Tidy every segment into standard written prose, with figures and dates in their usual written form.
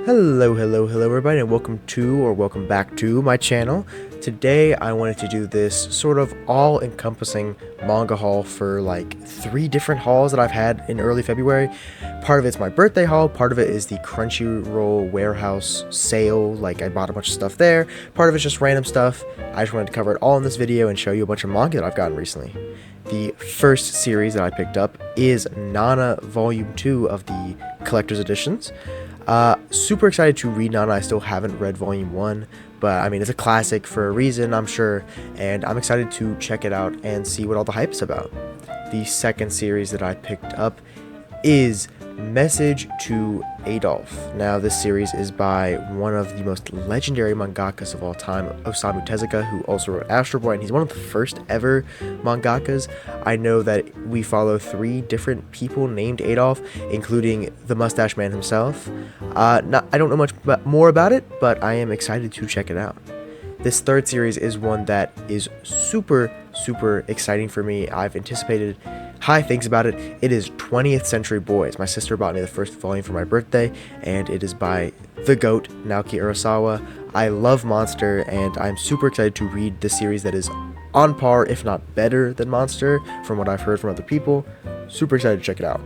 Hello everybody, and welcome back to my channel. Today I wanted to do this sort of all-encompassing manga haul for like 3 different hauls that I've had in early February. Part of it's my birthday haul, part of it is the Crunchyroll warehouse sale, like I bought a bunch of stuff there, part of it's just random stuff. I just wanted to cover it all in this video and show you a bunch of manga that I've gotten recently. The first series that I picked up is Nana Volume 2 of the collector's editions. Super excited to read Nana. I still haven't read Volume 1, but I mean, it's a classic for a reason, I'm sure, and I'm excited to check it out and see what all the hype's about. The second series that I picked up is Message to Adolf. Now, this series is by one of the most legendary mangakas of all time, Osamu Tezuka, who also wrote Astro Boy, and he's one of the first ever mangakas. I know that we follow 3 different people named Adolf, including the Mustache Man himself. I don't know much more about it, but I am excited to check it out. This third series is one that is super exciting for me. I've anticipated high things about it. It is 20th Century Boys. My sister bought me the first volume for my birthday, and it is by the GOAT, Naoki Urasawa. I love Monster, and I'm super excited to read this series that is on par, if not better than Monster, from what I've heard from other people. Super excited to check it out.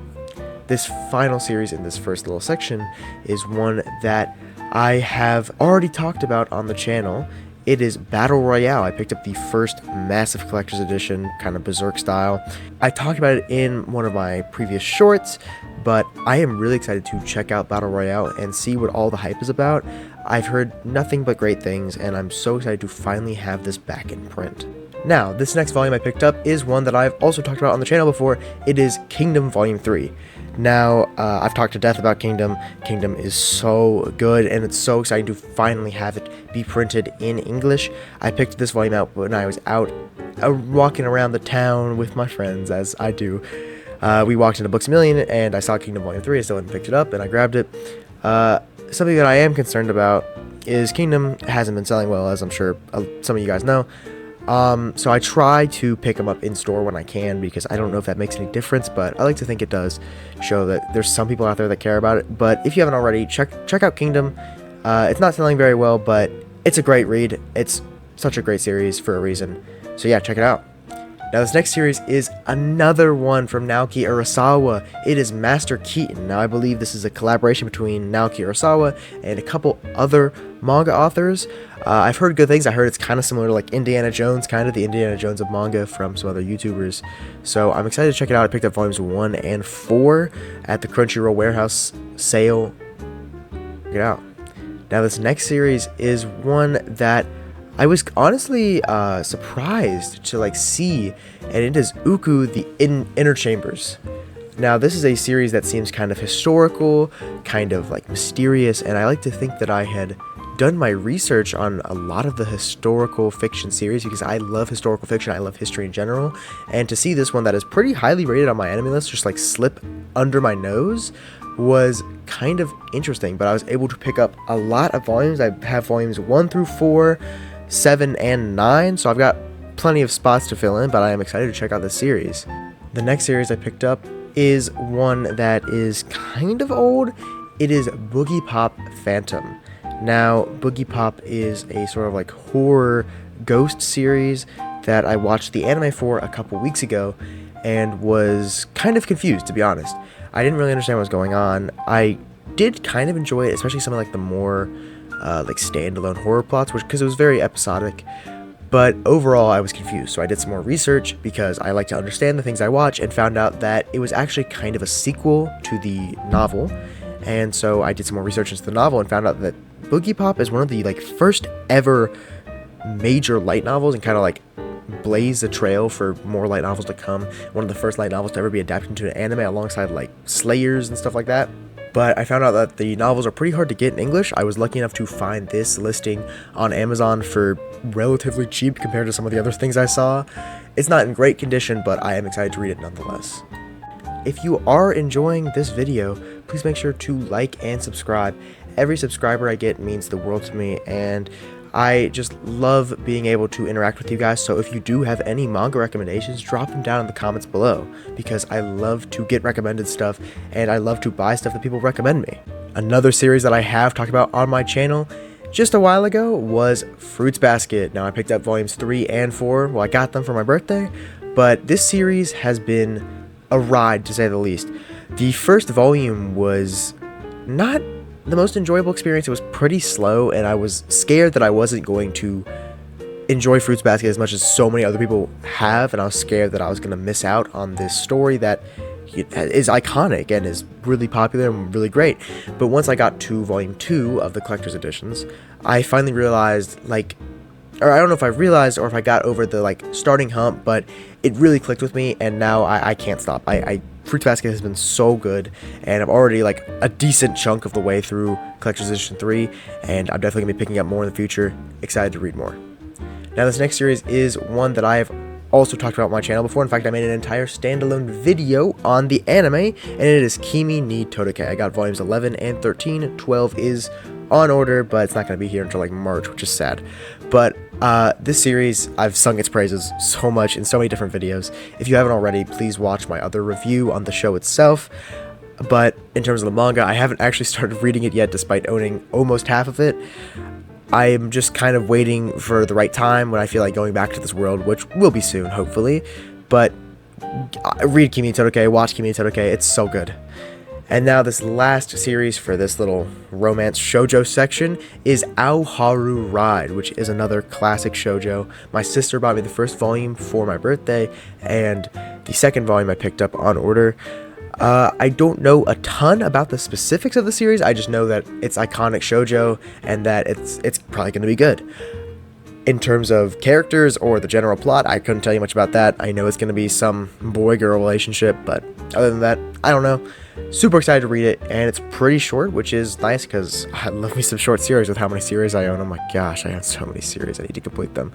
This final series in this first little section is one that I have already talked about on the channel. It is Battle Royale. I picked up the first massive collector's edition, kind of Berserk style. I talked about it in one of my previous shorts, but I am really excited to check out Battle Royale and see what all the hype is about. I've heard nothing but great things, and I'm so excited to finally have this back in print. Now, this next volume I picked up is one that I've also talked about on the channel before. It is Kingdom Volume 3. Now, I've talked to death about Kingdom. Kingdom is so good, and it's so exciting to finally have it be printed in English. I picked this volume out when I was out walking around the town with my friends, as I do. We walked into Books A Million, and I saw Kingdom Volume 3. I still hadn't picked it up, and I grabbed it. Something that I am concerned about is Kingdom hasn't been selling well, as I'm sure some of you guys know. So I try to pick them up in store when I can, because I don't know if that makes any difference, but I like to think it does show that there's some people out there that care about it. But if you haven't already, check out Kingdom. It's not selling very well, but it's a great read. It's such a great series for a reason. So yeah, check it out. Now, this next series is another one from Naoki Urasawa. It is Master Keaton. Now, I believe this is a collaboration between Naoki Urasawa and a couple other manga authors. I've heard good things. I heard it's kind of similar to like Indiana Jones, kind of the Indiana Jones of manga from some other YouTubers. So I'm excited to check it out. I picked up volumes 1 and 4 at the Crunchyroll warehouse sale. Check it out. Now, this next series is one that I was honestly surprised to like see, and it is Uku the Inner Chambers. Now, this is a series that seems kind of historical, kind of like mysterious, and I like to think that I had done my research on a lot of the historical fiction series, because I love historical fiction, I love history in general, and to see this one that is pretty highly rated on my enemy list just like slip under my nose was kind of interesting. But I was able to pick up a lot of volumes. I have volumes 1 through 4, 7 and 9, so I've got plenty of spots to fill in, but I am excited to check out this series. The next series I picked up is one that is kind of old. It is Boogie Pop Phantom. Now, Boogie Pop is a sort of like horror ghost series that I watched the anime for a couple weeks ago and was kind of confused, to be honest. I didn't really understand what was going on. I did kind of enjoy it, especially some of like the more like standalone horror plots, because it was very episodic. But overall, I was confused, so I did some more research because I like to understand the things I watch, and found out that it was actually kind of a sequel to the novel. And so I did some more research into the novel and found out that Boogie Pop is one of the like first ever major light novels, and kind of like blazed the trail for more light novels to come. One of the first light novels to ever be adapted into an anime, alongside like Slayers and stuff like that. But I found out that the novels are pretty hard to get in English. I was lucky enough to find this listing on Amazon for relatively cheap compared to some of the other things I saw. It's not in great condition, but I am excited to read it nonetheless. If you are enjoying this video, please make sure to like and subscribe. Every subscriber I get means the world to me, and I just love being able to interact with you guys. So if you do have any manga recommendations, drop them down in the comments below, because I love to get recommended stuff, and I love to buy stuff that people recommend me. Another series that I have talked about on my channel just a while ago was Fruits Basket. Now I picked up volumes 3 and 4, well I got them for my birthday, but this series has been a ride to say the least. The first volume was not the most enjoyable experience. It was pretty slow, and I was scared that I wasn't going to enjoy Fruits Basket as much as so many other people have, and I was scared that I was going to miss out on this story that is iconic and is really popular and really great. But once I got to volume 2 of the collector's editions, I finally realized, like, or I don't know if I realized or if I got over the like starting hump, but it really clicked with me, and now I can't stop. Fruits Basket has been so good, and I'm already like a decent chunk of the way through collector's edition 3, and I'm definitely gonna be picking up more in the future. Excited to read more. Now this next series is one that I've also talked about on my channel before. In fact, I made an entire standalone video on the anime, and it is Kimi ni Todoke. I got volumes 11 and 13. 12 is on order, but it's not going to be here until like March, which is sad. But this series, I've sung its praises so much in so many different videos. If you haven't already, please watch my other review on the show itself. But in terms of the manga, I haven't actually started reading it yet, despite owning almost half of it. I am just kind of waiting for the right time when I feel like going back to this world, which will be soon, hopefully. But read Kimi ni Todoke, watch Kimi ni Todoke, it's so good. And now this last series for this little romance shoujo section is Aoharu Ride, which is another classic shoujo. My sister bought me the first volume for my birthday, and the second volume I picked up on order. I don't know a ton about the specifics of the series. I just know that it's iconic shoujo and that it's probably going to be good. In terms of characters or the general plot, I couldn't tell you much about that. I know it's going to be some boy-girl relationship, but other than that, I don't know. Super excited to read it, and it's pretty short, which is nice because I love me some short series with how many series I own. Oh my gosh, I own so many series. I need to complete them.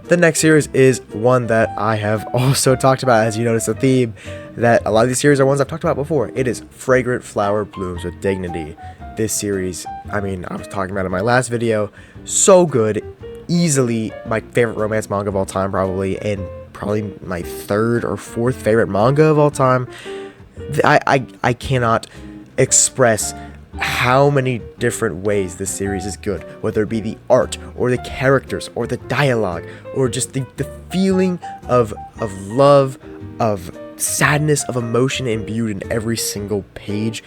The next series is one that I have also talked about, as you notice a theme, that a lot of these series are ones I've talked about before. It is Fragrant Flower Blooms with Dignity. This series, I mean, I was talking about it in my last video, so good, easily my favorite romance manga of all time probably, and probably my third or fourth favorite manga of all time. I cannot express how many different ways this series is good, whether it be the art or the characters or the dialogue or just the feeling of love, of sadness, of emotion imbued in every single page.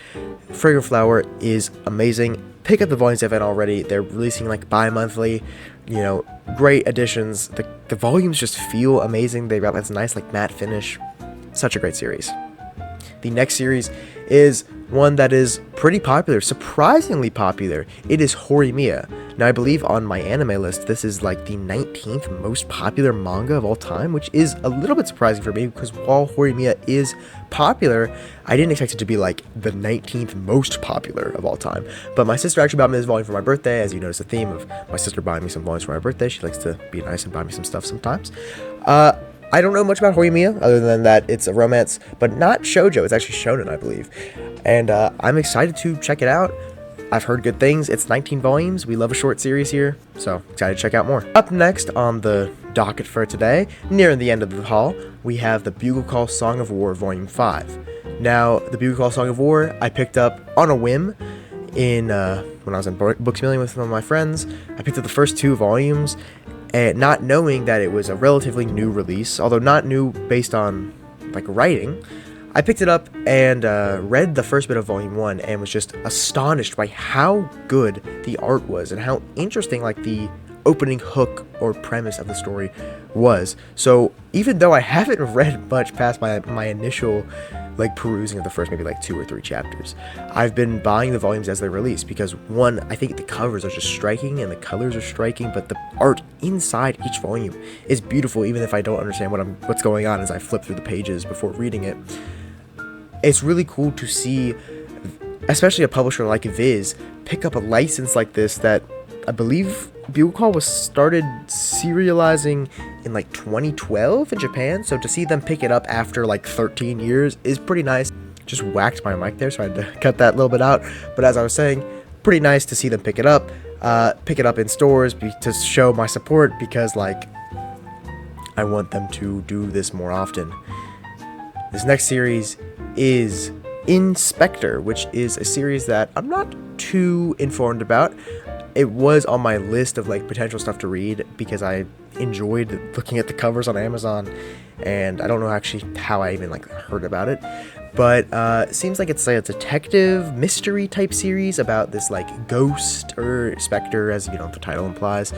Fragrant Flower is amazing. Pick up the volumes if you haven't already. They're releasing like bi-monthly, you know, great additions. The volumes just feel amazing. They've got this nice like matte finish. Such a great series. The next series is one that is pretty popular, surprisingly popular. It is Horimiya. Now, I believe on my anime list, this is like the 19th most popular manga of all time, which is a little bit surprising for me because while Horimiya is popular, I didn't expect it to be like the 19th most popular of all time. But my sister actually bought me this volume for my birthday. As you notice, the theme of my sister buying me some volumes for my birthday. She likes to be nice and buy me some stuff sometimes. I don't know much about Horimiya, other than that it's a romance, but not shoujo. It's actually shonen, I believe. And I'm excited to check it out. I've heard good things. It's 19 volumes. We love a short series here, so excited to check out more. Up next on the docket for today, nearing the end of the haul, we have the Bugle Call Song of War Volume 5. Now, the Bugle Call Song of War I picked up on a whim in when I was in Books Million with some of my friends. I picked up the first 2 volumes, and not knowing that it was a relatively new release, although not new based on like writing. I picked it up and read the first bit of volume 1 and was just astonished by how good the art was and how interesting like the opening hook or premise of the story was. So even though I haven't read much past my initial like perusing of the first maybe like 2 or 3 chapters, I've been buying the volumes as they release because one, I think the covers are just striking and the colors are striking, but the art inside each volume is beautiful even if I don't understand what's going on as I flip through the pages before reading it. It's really cool to see, especially a publisher like Viz, pick up a license like this that I believe Bugle Call was started serializing in like 2012 in Japan, so to see them pick it up after like 13 years is pretty nice. Just whacked my mic there, so I had to cut that little bit out, but as I was saying, pretty nice to see them pick it up in stores to show my support because like I want them to do this more often. This next series is Inspector, which is a series that I'm not too informed about. It was on my list of like potential stuff to read because I enjoyed looking at the covers on Amazon, and I don't know actually how I even like heard about it, but it seems like it's like a detective mystery type series about this like ghost or specter, as you know the title implies.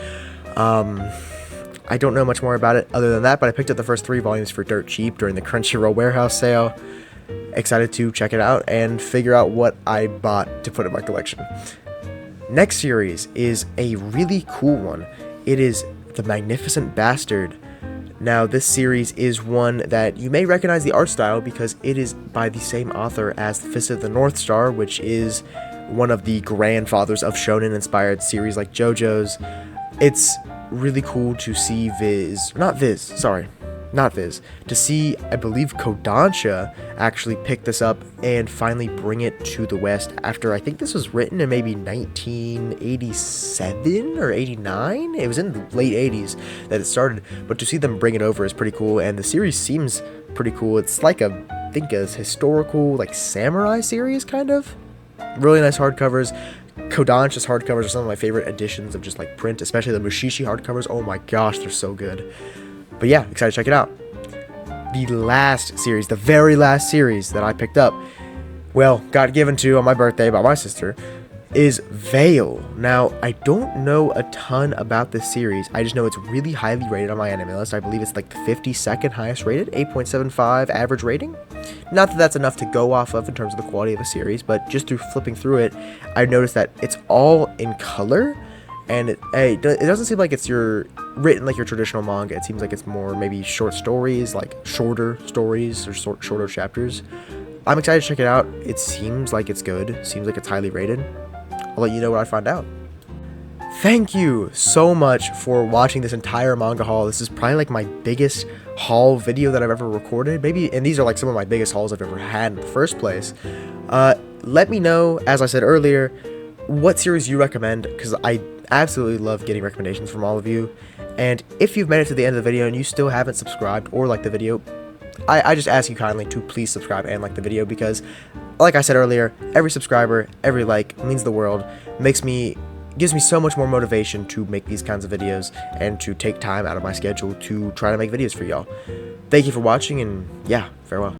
I don't know much more about it other than that, but I picked up the first 3 volumes for dirt cheap during the Crunchyroll warehouse sale. Excited to check it out and figure out what I bought to put in my collection. Next series is a really cool one. It is The Magnificent Bastard. Now, this series is one that you may recognize the art style because it is by the same author as The Fist of the North Star, which is one of the grandfathers of shonen-inspired series like JoJo's. It's really cool to see to see, I believe, Kodansha actually pick this up and finally bring it to the West after, I think this was written in maybe 1987 or 89? It was in the late 80s that it started, but to see them bring it over is pretty cool, and the series seems pretty cool. It's like I think a historical, like, samurai series, kind of. Really nice hardcovers. Kodansha's hardcovers are some of my favorite editions of just, like, print, especially the Mushishi hardcovers. Oh my gosh, they're so good. But yeah, excited to check it out. The very last series that I picked up, well, got given to on my birthday by my sister, is Veil. Now, I don't know a ton about this series. I just know it's really highly rated on my anime list. I believe it's like the 52nd highest rated, 8.75 average rating. Not that that's enough to go off of in terms of the quality of a series, but just through flipping through it, I noticed that it's all in color, and it doesn't seem like it's written like your traditional manga. It seems like it's more maybe short stories, like shorter stories or shorter chapters. I'm excited to check it out. It seems like it's good. Seems like it's highly rated. I'll let you know what I find out. Thank you so much for watching this entire manga haul. This is probably like my biggest haul video that I've ever recorded. Maybe, and these are like some of my biggest hauls I've ever had in the first place. Let me know, as I said earlier, what series you recommend, because I absolutely love getting recommendations from all of you. And if you've made it to the end of the video and you still haven't subscribed or liked the video, I just ask you kindly to please subscribe and like the video, because like I said earlier, every subscriber, every like means the world, gives me so much more motivation to make these kinds of videos and to take time out of my schedule to try to make videos for y'all. Thank you for watching, and yeah, farewell.